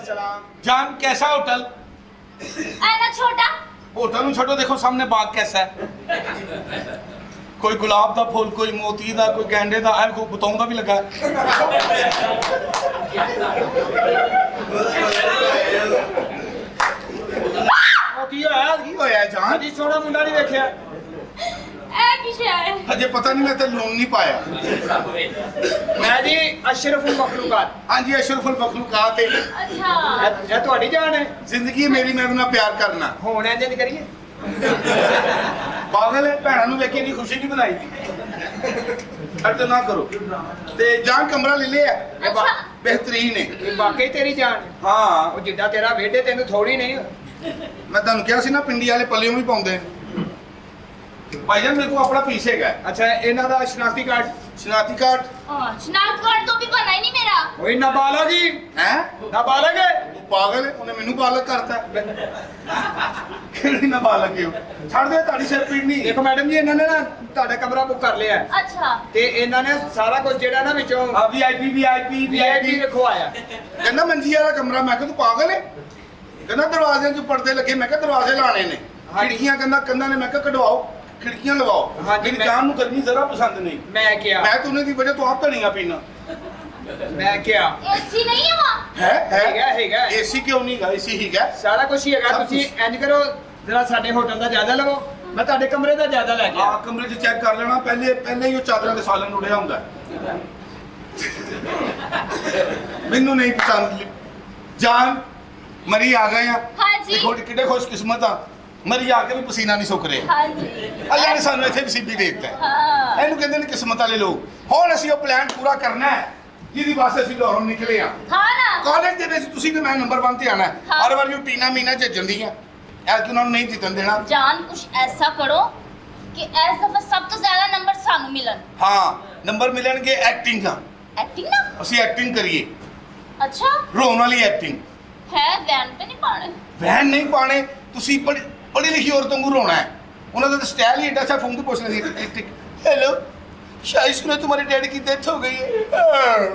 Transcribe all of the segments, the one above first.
जान कैसा होटल? ऐना छोटा होटल ਨੂੰ ਛੱਡੋ ਦੇਖੋ ਸਾਹਮਣੇ ਬਾਗ कैसा है कोई गुलाब ਦਾ ਫੁੱਲ कोई मोती ਦਾ कोई गेंडे ਦਾ ਐ ਕੋਈ ਬਤਾਉਂਦਾ ਵੀ ਲੱਗਾ ਕੀ ਹੋਇਆ ਜਾਨ ਜੀ ਸੋਹਣਾ ਮੁੰਡਾ ਨਹੀਂ ਵੇਖਿਆ ऐ पीछे आए ਅਜੇ ਪਤਾ ਨਹੀਂ ਮੈਂ ਤੇ ਲੋਨ ਨਹੀਂ ਪਾਇਆ ਮੈਂ ਜੀ ਅਸ਼ਰਫੁਲ ਮਖਲੂਕਾਤ ਹਾਂਜੀ ਅਸ਼ਰਫੁਲ ਮਖਲੂਕਾਤ अच्छा ਇਹ ਤੁਹਾਡੀ ਜਾਨ ਹੈ ਜ਼ਿੰਦਗੀ ਮੇਰੀ ਮੈਂ ਉਹਨਾਂ ਪਿਆਰ ਕਰਨਾ ਹੁਣ ਇੰਜ ਨਹੀਂ ਕਰੀਏ ਪਾਗਲ ਹੈ ਭੈਣਾਂ ਨੂੰ ਵੇਖ ਕੇ ਨਹੀਂ ਖੁਸ਼ੀ ਨਹੀਂ ਬਣਾਈ ਅਰਦ ਨਾ ਕਰੋ ਤੇ ਜਾਨ ਕਮਰਾ ਲੈ ਲਿਆ अच्छा ਬਿਹਤਰੀਨ ਹੈ ਇਹ ਵਾਕਈ ਤੇਰੀ ਜਾਨ ਹੈ ਹਾਂ ਉਹ ਜਿੱਦਾਂ ਤੇਰਾ ਵੇਡੇ ਤੈਨੂੰ ਥੋੜੀ ਨਹੀਂ ਮੈਂ ਤੁਹਾਨੂੰ ਕਿਹਾ ਸੀ ਨਾ ਪਿੰਡੀ ਵਾਲੇ ਪੱਲਿਓਂ ਵੀ ਪਾਉਂਦੇ ਭਾਈਜਾਨ ਮੇਰੇ ਕੋਲ ਆਪਣਾ ਪੀਸ ਹੈਗਾ ਅੱਛਾ ਇਹਨਾਂ ਦਾ ਸ਼ਨਾਖਤੀ ਕਾਰਡ ਸ਼ਨਾਖਤੀ ਕਾਰਡ शनाख्त कार्ड तो भी बना ही नहीं मेरा ਓਏ ਨਾਬਾਲਗ ਜੀ ਹੈ ਨਾਬਾਲਗ ਹੈ ਉਹ ਪਾਗਲ ਹੈ ਉਹਨੇ ਮੈਨੂੰ ਬਾਲਗ ਕਰਤਾ ਕਿਹੜੀ ਨਾ ਬਾਲਗ ਹੋ ਛੱਡ ਦੇ ਤੁਹਾਡੀ ਸਿਰ ਪੀੜ ਨਹੀਂ ਦੇਖੋ ਮੈਡਮ ਜੀ ਇਹਨਾਂ ਨੇ ਨਾ ਤੁਹਾਡਾ ਕਮਰਾ ਬੁੱਕ ਕਰ ਲਿਆ ਹੈ। अच्छा ਤੇ ਇਹਨਾਂ ਨੇ ਸਾਰਾ ਕੁਝ ਜਿਹੜਾ ਨਾ ਵਿੱਚੋਂ ਆ ਵੀਆਈਪੀ ਵੀਆਈਪੀ ਰਖਵਾਇਆ ਕਹਿੰਦਾ ਮੰਜੀ ਵਾਲਾ ਕਮਰਾ ਮੈਂ ਕਿਹਾ ਤੂੰ ਪਾਗਲ ਹੈ ਕਹਿੰਦਾ ਦਰਵਾਜ਼ਿਆਂ 'ਚ ਪਰਦੇ ਲੱਗੇ ਮੈਂ ਕਿਹਾ ਦਰਵਾਜ਼ੇ ਲਾਣੇ ਨੇ ਖਿੜਕੀਆਂ ਕਹਿੰਦਾ ਕੰਧਾਂ ਨੇ ਮੈਂ ਕਿਹਾ ਕਢਵਾਓ ਖਿੜਕੀਆਂ ਲਵਾਓ ਹਾਂਜੀ, ਮੇਰੀ ਜਾਨ ਨੂੰ ਗਰਮੀ ਜ਼ਰਾ ਪਸੰਦ ਨਹੀਂ ਮੈਂ ਕਿਹਾ ਮੈਂ ਤੁਹਾਨੂੰ ਦੀ ਵਜ੍ਹਾ ਤੋਂ ਆਪ ਧਣੀਆਂ ਪੀਣਾ ਮੈਂ ਕਿਹਾ एसी नहीं है वहाँ ਹੈਗਾ ਏਸੀ ਕਿਉਂ ਨਹੀਂ ਗਾ ਏਸੀ ਹੀਗਾ ਸਾਰਾ ਕੁਝ ਹੀ ਹੈਗਾ ਸਭ ਤੁਸੀਂ ਇੰਜ ਕਰੋ ਜਰਾ ਸਾਡੇ ਹੋਟਲ ਦਾ ਜ਼ਿਆਦਾ ਲਵੋ ਮੈਂ ਤੁਹਾਡੇ ਕਮਰੇ ਦਾ ਜ਼ਿਆਦਾ ਲੈ ਕੇ ਆ ਕਮਰੇ 'ਚ ਚੈੱਕ ਕਰ ਲੈਣਾ ਪਹਿਲੇ ਹੀ ਉਹ ਚਾਦਰਾਂ ਦੇ ਸਾਲਨ ਉੜਿਆ ਹੁੰਦਾ ਮੈਨੂੰ ਨਹੀਂ ਪਸੰਦ ਜਾਨ ਮਰੀ ਆ ਗਏ ਆ हाँ जी ਦੇਖੋ ਕਿੱਡੇ ਖੁਸ਼ਕਿਸਮਤ ਆ ਮਰੀ ਆ ਕੇ ਵੀ ਪਸੀਨਾ ਨਹੀਂ ਸੁੱਕ ਰਿਹਾ हाँ जी ਅੱਲਾ ਨੇ ਸਾਨੂੰ ਇੱਥੇ ਨਸੀਬੀ ਦੇ ਦਿੱਤਾ ਹੈ। हाँ ਇਹਨੂੰ ਕਹਿੰਦੇ ਨੇ ਕਿਸਮਤ ਵਾਲੇ ਲੋਕ ਹੁਣ ਅਸੀਂ ਉਹ ਪਲਾਨ ਪੂਰਾ ਕਰਨਾ ਹੈ ਜਿਹਦੀ ਵਾਸਤੇ ਅਸੀਂ ਲਾਹੌਰੋਂ ਨਿਕਲੇ ਆ हाँ ना ਕਾਲਜ ਦੇ ਵਿੱਚ ਤੁਸੀਂ ਤੇ ਮੈਂ ਨੰਬਰ 1 ਤੇ ਆਣਾ ਹੈ ਹਾਂ। ਹਰ ਵਾਰ ਟੀਨਾ ਮੀਨਾ ਚ ਜਾਂਦੀਆਂ ਐ ਕਿ ਉਹਨਾਂ ਨੂੰ ਨਹੀਂ ਜਿੱਤਣ ਦੇਣਾ जान कुछ ऐसा करो कि इस दफा सब तो ज्यादा नंबर सानू मिलन ਹਾਂ ਨੰਬਰ ਮਿਲਣਗੇ ਐਕਟਿੰਗ ਦਾ एक्टिंग ना ਅਸੀਂ ਐਕਟਿੰਗ ਕਰੀਏ अच्छा ਰੋਣ ਵਾਲੀ ਐਕਟਿੰਗ है ध्यान पे नहीं पाने ਵਹਿਨ ਨਹੀਂ ਪਾਣੇ ਤੁਸੀਂ ਪੜ੍ਹੀ ਲਿਖੀ ਔਰਤਾਂ ਨੂੰ ਰੋਣਾ ਹੈ ਉਹਨਾਂ ਦਾ ਤਾਂ ਸਟਾਈਲ ਹੀ ਏਡਾ ਅੱਛਾ ਫੋਨ ਤੇ ਪੁੱਛ ਲੈਂਦੀ ਟਿਕ ਟਿਕ हेलो शायद सुना तुम्हारे डैडी की डेथ हो गई है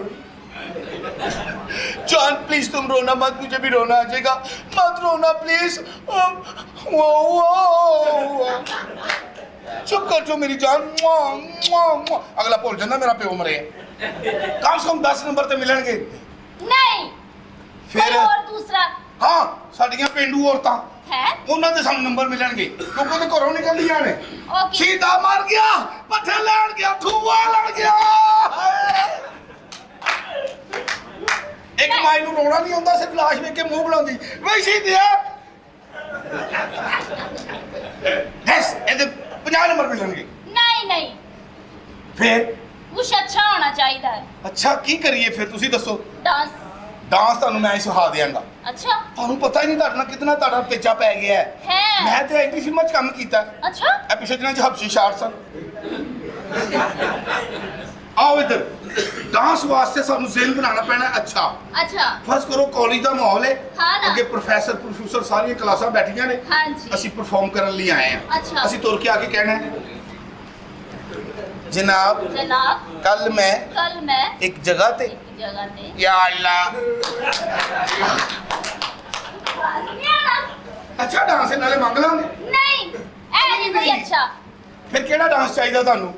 जान प्लीज तुम रोना मत मुझे भी रोना आ जाएगा मत रोना प्लीज चुप कर जो मेरी जान अगला भूल जाना मेरा प्यो मरे कम से कम 10 नंबर ते मिलणगे नहीं फिर कोई और दूसरा हाँ साडियां पेंडू औरतां है ਉਹਨਾਂ ਦੇ ਸਾਨੂੰ ਨੰਬਰ ਮਿਲਣਗੇ ਕਿਉਂਕਿ ਉਹ ਘਰੋਂ ਨਿਕਲਦੀਆਂ ਨੇ ओके ਸੀਤਾ ਮਰ ਗਿਆ ਪੱਠੇ ਲੈਣ ਗਿਆ ਥੂਆ ਲੜ ਗਿਆ ਇੱਕ ਮਾਈ ਨੂੰ ਰੋਣਾ ਨਹੀਂ ਆਉਂਦਾ ਸਿਰਫ ਲਾਸ਼ ਵੇਖ ਕੇ ਮੂੰਹ ਬਣਾਉਂਦੀ ਵੇ ਸੀਤਿਆ ਦਸ ਇਹਦੇ 50 ਨੰਬਰ ਮਿਲਣਗੇ नहीं नहीं ਫਿਰ कुछ अच्छा होना चाहिए है ਅੱਛਾ ਕੀ ਕਰੀਏ ਫਿਰ ਤੁਸੀਂ ਦੱਸੋ डांस ਡਾਂਸ ਤੁਹਾਨੂੰ ਮੈਂ ਹੀ ਸਿਖਾ ਦਿਆਂਗਾ अच्छा ਤੁਹਾਨੂੰ ਪਤਾ ਹੀ ਨਹੀਂ ਤੁਹਾਡਾ ਕਿੰਨਾ ਤੁਹਾਡਾ ਪੇਚਾ ਪੈ ਗਿਆ ਹੈ है ਮੈਂ ਤੇ ਐਂਟੀ ਫਿਲਮਾਂ 'ਚ ਕੰਮ ਕੀਤਾ अच्छा ਇਹ ਪਿਛਲੇ ਦਿਨਾਂ 'ਚ ਹਬਸ਼ੀ ਸ਼ਾਰ ਸਨ ਆਓ ਇੱਧਰ ਡਾਂਸ ਵਾਸਤੇ ਸਾਨੂੰ ਜ਼ਿਹਨ ਬਣਾਉਣਾ ਪੈਣਾ ਅੱਛਾ अच्छा ਫਰਜ਼ ਕਰੋ ਕਾਲਜ ਦਾ ਮਾਹੌਲ ਹੈ ਹਾਂ ਨਾ। ਅੱਗੇ ਪ੍ਰੋਫੈਸਰ ਸਾਰੀਆਂ ਕਲਾਸਾਂ ਬੈਠੀਆਂ ਨੇ हाँ जी ਅਸੀਂ ਪਰਫਾਰਮ ਕਰਨ ਲਈ ਆਏ ਹਾਂ ਅੱਛਾ। ਅਸੀਂ ਤੁਰ ਕੇ ਆ ਕੇ ਕਹਿਣਾ ਹੈ जनाब जनाब कल मैं कल मैं एक जगह पे एक जगह पे या अल्लाह नहीं आना अच्छा डांस है नाले मंग लांगे नहीं ऐ नहीं कोई अच्छा फिर केड़ा डांस चाहिए ਤੁਹਾਨੂੰ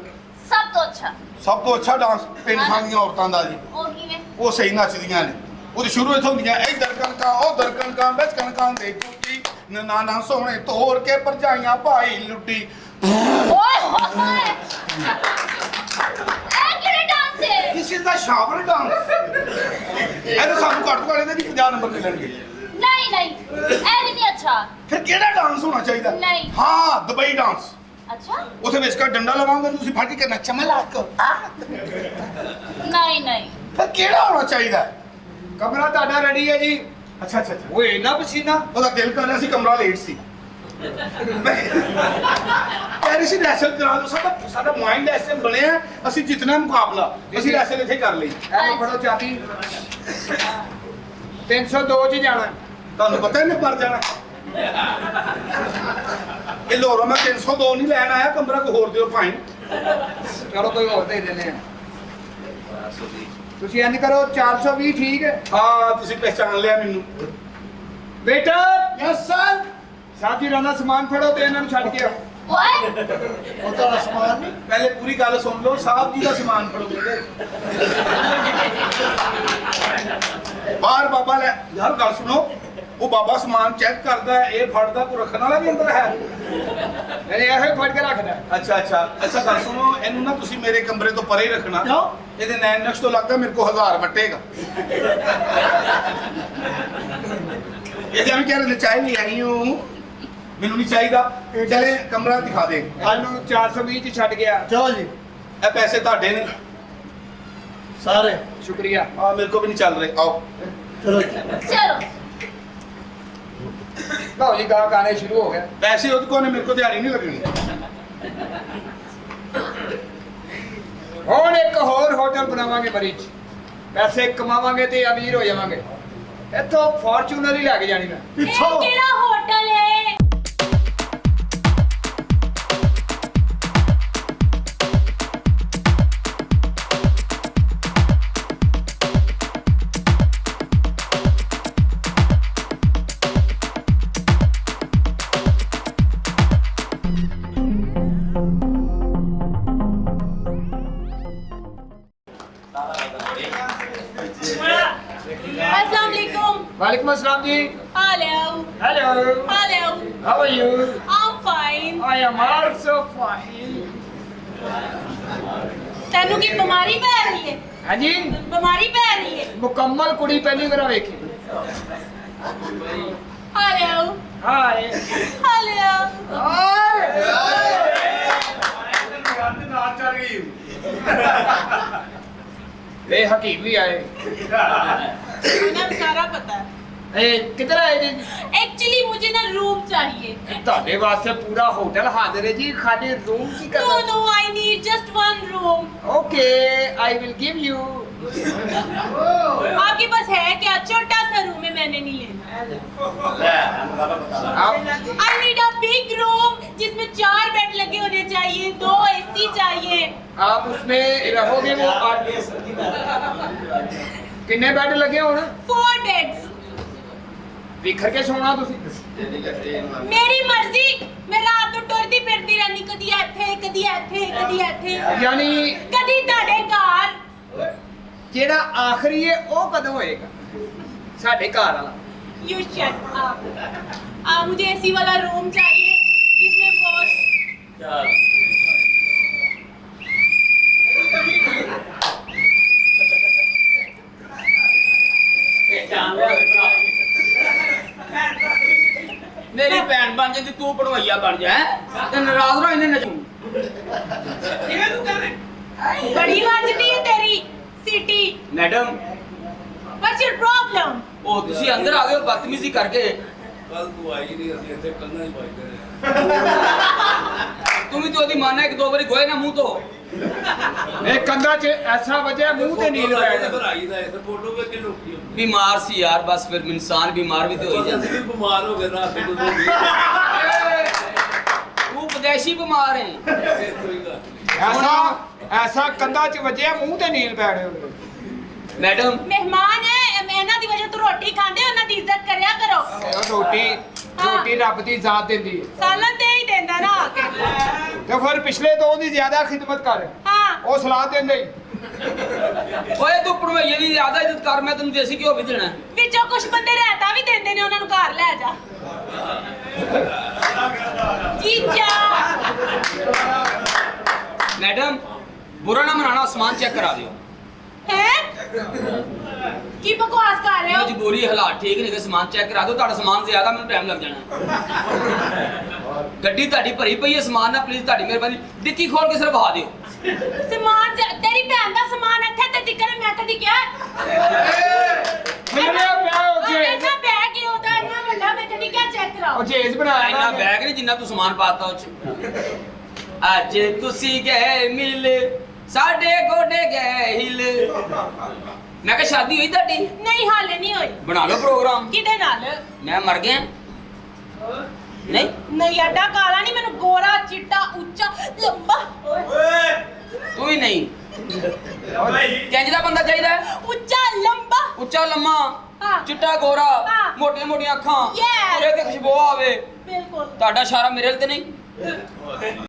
सब तो अच्छा ਸਭ ਤੋਂ ਅੱਛਾ ਡਾਂਸ ਪਿੰਡ ਹਾਂ। ਖਾਂ ਦੀਆਂ ਔਰਤਾਂ ਦਾ ਜੀ ओ किवें ਉਹ ਸਹੀ ਨੱਚਦੀਆਂ ਨੇ ਉਹਦੇ ਸ਼ੁਰੂ ਇੱਥੋਂ ਹੁੰਦੀਆਂ ਇਧਰ ਕਣਕਾਂ ਉਧਰ ਕਣਕਾਂ ਵਿੱਚ ਕਣਕਾਂ ਦੇ ਟੁੱਟੀ ਨਾ ਨਾ ਸੋਹਣੇ ਤੋੜ ਕੇ ਭਰਜਾਈਆਂ ਭਾਈ ਲੁੱਟੀ ओए होए ऐ केड़े डांस है this is the shower dance ਇਹਦੇ ਸਾਨੂੰ ਘੱਟ ਤੋਂ ਘੱਟ ਇਹਦੇ ਵੀ 50 ਨੰਬਰ ਮਿਲਣਗੇ नहीं नहीं ऐ भी नहीं अच्छा ਫਿਰ ਕਿਹੜਾ ਡਾਂਸ ਹੋਣਾ ਚਾਹੀਦਾ ਨਹੀਂ। ਹਾਂ ਦੁਬਈ ਡਾਂਸ अच्छा ਉਥੇ ਵਿੱਚ ਕਾ ਡੰਡਾ ਲਗਾਉਂਗੇ ਤੁਸੀਂ ਫੜ ਕੇ ਕਰਨਾ ਚਮਲਾ ਕੋ नहीं नहीं ਫਿਰ ਕਿਹੜਾ ਹੋਣਾ ਚਾਹੀਦਾ ਕਮਰਾ ਤੁਹਾਡਾ ਰੈਡੀ ਹੈ ਜੀ ਅੱਛਾ ਅੱਛਾ ਓਏ ਇੰਨਾ ਪਸੀਨਾ ਉਹਦਾ ਦਿਲ ਕਰ ਰਿਹਾ ਸੀ ਕਮਰਾ ਲੇਟ ਸੀ ਪੈਰਿਸ ਰੈਸਲ ਕਰਾ ਲਓ ਸਾਡਾ ਮਾਈਂਡ ਐਸੇ ਬਣਿਆ ਅਸੀਂ ਜਿਤਨਾ ਮੁਕਾਬਲਾ ਅਸੀਂ ਰੈਸਲ ਇੱਥੇ ਕਰ ਲਈ ਐ ਫੜੋ ਚਾਬੀ 302 ਚ ਜਾਣਾ ਤੁਹਾਨੂੰ ਪਤਾ ਇਹਨੇ ਪਰ ਜਾਣਾ ਇਹ ਲੋਰੋ ਮੈਂ 302 ਨਹੀਂ ਲੈਣ ਆਇਆ ਕਮਰਾ ਕੋ ਹੋਰ ਦਿਓ ਭਾਈ ਚਲੋ ਕੋਈ ਹੋਰ ਦੇ ਦਿੰਦੇ ਆ ਤੁਸੀਂ ਇੰਜ ਕਰੋ 420 ਠੀਕ ਹੈ ਹਾਂ ਤੁਸੀਂ ਪਹਿਚਾਨ ਲਿਆ ਮੈਨੂੰ। ਬੇਟਾ ਯੈਸ ਸਰ। ਸਾਹਿਬ ਜੀ ਰਾਣਾ ਸਮਾਨ ਫੜੋ ਤੇ ਇਹਨਾਂ ਨੂੰ ਛੱਡ ਕੇ ਆਓ। ਓਏ ਉਹ ਤਾਂ ਸਮਾਨ ਨਹੀਂ, ਪਹਿਲੇ ਪੂਰੀ ਗੱਲ ਸੁਣ ਲਓ। ਸਾਹਿਬ ਜੀ ਦਾ ਸਮਾਨ ਫੜੋਗੇ ਬਾਹਰ ਬਾਬਾ ਲੈ ਯਾਰ ਗੱਲ ਸੁਣੋ। ਉਹ ਬਾਬਾ ਸਮਾਨ ਚੈੱਕ ਕਰਦਾ ਹੈ, ਇਹ ਫੜਦਾ, ਕੋਈ ਰੱਖਣ ਵਾਲਾ ਵੀ ਅੰਦਰ ਹੈ। ਨਹੀਂ ਇਹੋ ਹੀ ਫੜ ਕੇ ਰੱਖਦਾ। ਅੱਛਾ ਗੱਲ ਸੁਣੋ, ਇਹਨੂੰ ਨਾ ਤੁਸੀਂ ਮੇਰੇ ਕਮਰੇ ਤੋਂ ਪਰੇ ਹੀ ਰੱਖਣਾ। ਇਹਦੇ ਨੈਣ ਨਕਸ਼ ਤੋਂ ਲੱਗਦਾ ਮੇਰੇ ਕੋ 1000 ਵੱਟੇਗਾ। ਇਹ ਜਿਵੇਂ ਕਹਿ ਰਹੇ ਚਾਹ ਨਹੀਂ ਆਈ ਹੂੰ, ਮੈਨੂੰ ਨਹੀਂ ਚਾਹੀਦਾ। ਚਲੇ ਕਮਰਾ ਦਿਖਾ ਦੇ। ਸਾਨੂੰ 420 ਚ ਛੱਡ ਗਿਆ। ਚਲੋ ਜੀ ਇਹ ਪੈਸੇ ਤੁਹਾਡੇ ਨੇ ਸਾਰੇ। ਸ਼ੁਕਰੀਆ। ਆ ਮੇਰੇ ਕੋ ਵੀ ਨਹੀਂ ਚੱਲ ਰਹੇ। ਆਓ ਚਲੋ ਜੀ। ਚਲੋ ਲਓ ਜੀ ਗਾਹਕ ਆਣੇ ਸ਼ੁਰੂ ਹੋ ਗਿਆ। ਪੈਸੇ ਉਹਦੇ ਕੋਲ ਨੇ, ਮੇਰੇ ਕੋ ਦਿਹਾੜੀ ਨਹੀਂ ਲੱਗਣੀ। ਹੁਣ ਇੱਕ ਹੋਰ ਹੋਟਲ ਬਣਾਵਾਂਗੇ ਮਰੀ ਚ, ਪੈਸੇ ਕਮਾਵਾਂਗੇ ਤੇ ਅਮੀਰ ਹੋ ਜਾਵਾਂਗੇ। ਇੱਥੋਂ ਫੋਰਚੂਨਰ ਹੀ ਲੈ ਕੇ ਜਾਣੀ ਮੈਂ। ਇਹ ਕਿਹੜਾ ਹੋਟਲ ਹੈ? अस्सलाम वालेकुम। वालेकुम अस्सलाम जी। Hello hello. Hello how are you? I'm fine। I am also fine। ਤੈਨੂੰ ਕੀ ਬਿਮਾਰੀ ਪੈ ਰਹੀ ਹੈ? ਹਾਂਜੀ ਬਿਮਾਰੀ ਪੈ ਰਹੀ ਹੈ? ਮੁਕੰਮਲ ਕੁੜੀ ਪਹਿਲੀ ਵਾਰ ਵੇਖੀ। हेलो ਹਾਏ हेलो ਇਹ ਹਕੀਮ ਵੀ ਆਏ। मुझे सारा पता है। ਇਹ ਕਿੱਧਰ ਆਏ ਜੀ? एक्चुअली मुझे ना रूम चाहिए। ਤੁਹਾਡੇ ਵਾਸਤੇ ਪੂਰਾ ਹੋਟਲ ਹਾਜ਼ਰ ਹੈ ਜੀ, ਖਾਲੀ ਰੂਮ ਕੀ No ਕਰਨਾ? no I need just one room। Okay I will give you. आपके पास है क्या? छोटा सा रूम है, मैंने नहीं लेना। आप I need a big room जिसमें 4 बेड लगे होने चाहिए, 2 AC चाहिए। आप उसमें रहोगे वो कितने बेड लगे हो ना? 4 बेड्स। बिखर के सोना ਤੁਸੀਂ। मेरी मर्जी। मैं रात ਨੂੰ ਟੁਰਦੀ ਫਿਰਦੀ ਰਹਿੰਦੀ, ਕਦੀ ਇੱਥੇ ਕਦੀ ਇੱਥੇ ਕਦੀ ਇੱਥੇ ਯਾਨੀ ਕਦੀ ਤੁਹਾਡੇ ਘਰ। ਜਿਹੜਾ ਆਖਰੀ ਹੈ ਉਹ ਕਦੋਂ ਹੋਏਗਾ? ਸਾਡੇ ਘਰ ਵਾਲਾ। You shut up। मुझे एसी वाला रूम चाहिए जिसमें वॉश। ਮੇਰੀ ਭੈਣ ਬਣ ਜਾਂਦੀ, ਤੂੰ ਪੜਵਾਈਆ ਬਣ ਜਾ ਤੇ ਨਾਰਾਜ਼ ਰੋ ਇਹਨੇ ਨਚੂ ਕਿਵੇਂ ਤੂੰ ਕਰੇ बड़ी ਵੱਜਦੀ ਹੈ ਤੇਰੀ city. Madam What's your problem? ਉਹ ਤੁਸੀਂ ਅੰਦਰ ਆ ਗਏ ਹੋ ਬਦਤਮੀਜ਼ੀ ਕਰਕੇ। ਕੱਲ ਤੂੰ ਆਈ ਨਹੀਂ, ਅਸੀਂ ਇੱਥੇ ਕੰਨਾਂ 'ਚ ਵੱਜਦੇ ਰਹੇ। ਤੂੰ ਵੀ ਤੇ ਉਹਦੀ ਮਾਨਾ ਇੱਕ ਦੋ ਵਾਰੀ ਗੋਏ ਨਾ ਮੂੰਹ ਤੋਂ। ਇਹ ਕੰਧਾਂ 'ਚ ਐਸਾ ਵਜਿਆ ਮੂੰਹ ਤੇ ਨੀਲ ਪੈ ਫਿਰ ਗਿਆ। ਆਈ ਦਾ ਇੱਥੇ ਫੋਟੋ ਵੇਖ ਕੇ ਲੋਕੀ ਹੁੰਦੇ। ਬਿਮਾਰ ਸੀ ਯਾਰ, ਬਸ ਫਿਰ ਇਨਸਾਨ ਬਿਮਾਰ ਵੀ ਤੇ ਹੋਈ ਅਸੀਂ ਜਾਂਦਾ। ਵੀ ਬਿਮਾਰ ਹੋ ਗਏ ਰਾਤ ਨੂੰ ਦੋ ਦਿਨ। ਤੂੰ ਵਿਦੇਸ਼ੀ ਬਿਮਾਰ ਹੈ। ਫਿਰ ਕੋਈ ਗੱਲ ਨਹੀਂ। ਐਸਾ ਕੰਧਾਂ 'ਚ ਵਜਿਆ ਮੂੰਹ ਤੇ ਨੀਲ ਪੈ ਗਏ। ਮੈਡਮ ਮਹਿਮਾਨ ਹੈ, ਇਹਨਾਂ ਦੀ ਵਜ੍ਹਾ ਤੋਂ ਰੋਟੀ ਖਾਂਦੇ, ਉਹਨਾਂ ਦੀ ਇੱਜ਼ਤ ਕਰਿਆ ਕਰੋ। ਉਹ ਰੋਟੀ ਰੱਬ ਦੀ ਜ਼ਾਤ ਦਿੰਦੀ ਹੈ। ਸਾਲਨ ਤੇ ਹੀ ਦਿੰਦਾ ਨਾ ਆ ਕੇ। ਤੇ ਫਿਰ ਪਿਛਲੇ ਤੋਂ ਦੀ ਜ਼ਿਆਦਾ ਖਿਦਮਤ ਕਰ। ਹਾਂ ਉਹ ਸਲਾਹ ਦਿੰਦੇ ਹੀ। ਓਏ ਤੂੰ ਪੜਵਾਈਏ ਦੀ ਜ਼ਿਆਦਾ ਇੱਜ਼ਤ ਕਰ, ਮੈਂ ਤੈਨੂੰ ਦੇਸੀ ਘਿਓ ਵੀ ਦੇਣਾ। ਵਿੱਚੋਂ ਕੁਝ ਬੰਦੇ ਰਹਿਤਾ ਵੀ ਦਿੰਦੇ ਨੇ, ਉਹਨਾਂ ਨੂੰ ਘਰ ਲੈ ਜਾ। ਜੀਜਾ ਮੈਡਮ ਬੁਰਾ ਨਾ ਮਨਾਣਾ, ਸਮਾਨ ਚੈੱਕ ਕਰਾ ਦਿਓ। ਹੈ ਕੀ ਬਕਵਾਸ ਕਰ ਰਹੇ ਹੋ? ਮਜਬੂਰੀ ਹਾਲਾਤ ਠੀਕ ਨਹੀਂ, ਸਮਾਨ ਚੈੱਕ ਕਰਾ ਦਿਓ। ਤੁਹਾਡਾ ਸਮਾਨ ਜ਼ਿਆਦਾ, ਮੈਨੂੰ ਟਾਈਮ ਲੱਗ ਜਾਣਾ। ਗੱਡੀ ਤੁਹਾਡੀ ਭਰੀ ਪਈ ਹੈ ਸਮਾਨ ਨਾਲ, ਪਲੀਜ਼ ਤੁਹਾਡੀ ਮਿਹਰਬਾਨੀ ਡਿੱਕੀ ਖੋਲ ਕੇ ਸਿਰ ਵਹਾ ਦਿਓ। ਸਮਾਨ ਤੇਰੀ ਭੈਣ ਦਾ ਸਮਾਨ ਇੱਥੇ ਤੇ ਟਿਕਰ, ਮੈਂ ਕਦੀ ਕਿਹਾ ਮੇਰੇ ਪਿਆ ਉਹ ਜੇਜ। ਇੰਨਾ ਬੈਗ ਹੀ ਉਹਦਾ ਇੰਨਾ ਵੱਡਾ, ਮੈਂ ਕਦੀ ਕਿਹਾ ਚੈੱਕ ਕਰਾਓ। ਉਹ ਜੇਜ ਬਣਾਇਆ ਇੰਨਾ ਬੈਗ ਨਹੀਂ ਜਿੰਨਾ ਤੂੰ ਸਮਾਨ ਪਾਤਾ ਉਹ ਚ। ਅੱਜ ਤੁਸੀਂ ਗਏ ਮਿਲ, ਸਾਡੇ ਗੋਡੇ ਗਏ ਹਿਲ। ਮੈਂ ਕਿਹਾ ਸ਼ਾਦੀ ਹੋਈ ਤੁਹਾਡੀ? ਨਹੀਂ ਹਾਲੇ ਨਹੀਂ ਹੋਈ। ਬਣਾ ਲਓ ਪ੍ਰੋਗਰਾਮ। ਕਿਹਦੇ ਨਾਲ? ਮੈਂ ਮਰ ਗਿਆ ਨਹੀਂ? ਨਹੀਂ ਐਡਾ ਕਾਲਾ ਨਹੀਂ, ਮੈਨੂੰ ਗੋਰਾ ਚਿੱਟਾ ਉੱਚਾ ਲੰਬਾ। ਤੂੰ ਵੀ ਨਹੀਂ? ਕਿੰਜ ਦਾ ਬੰਦਾ ਚਾਹੀਦਾ ਹੈ? ਉੱਚਾ ਲੰਬਾ ਉੱਚਾ ਲੰਮਾ ਹਾਂ। ਚਿੱਟਾ ਗੋਰਾ ਹਾਂ। ਮੋਟੀਆਂ ਮੋਟੀਆਂ ਅੱਖਾਂ Yes। ਉਹਦੇ ਤੇ ਖੁਸ਼ਬੂ ਆਵੇ ਬਿਲਕੁਲ ਤੁਹਾਡਾ ਇਸ਼ਾਰਾ ਮੇਰੇ ਵੱਲ ਤੇ ਨਹੀਂ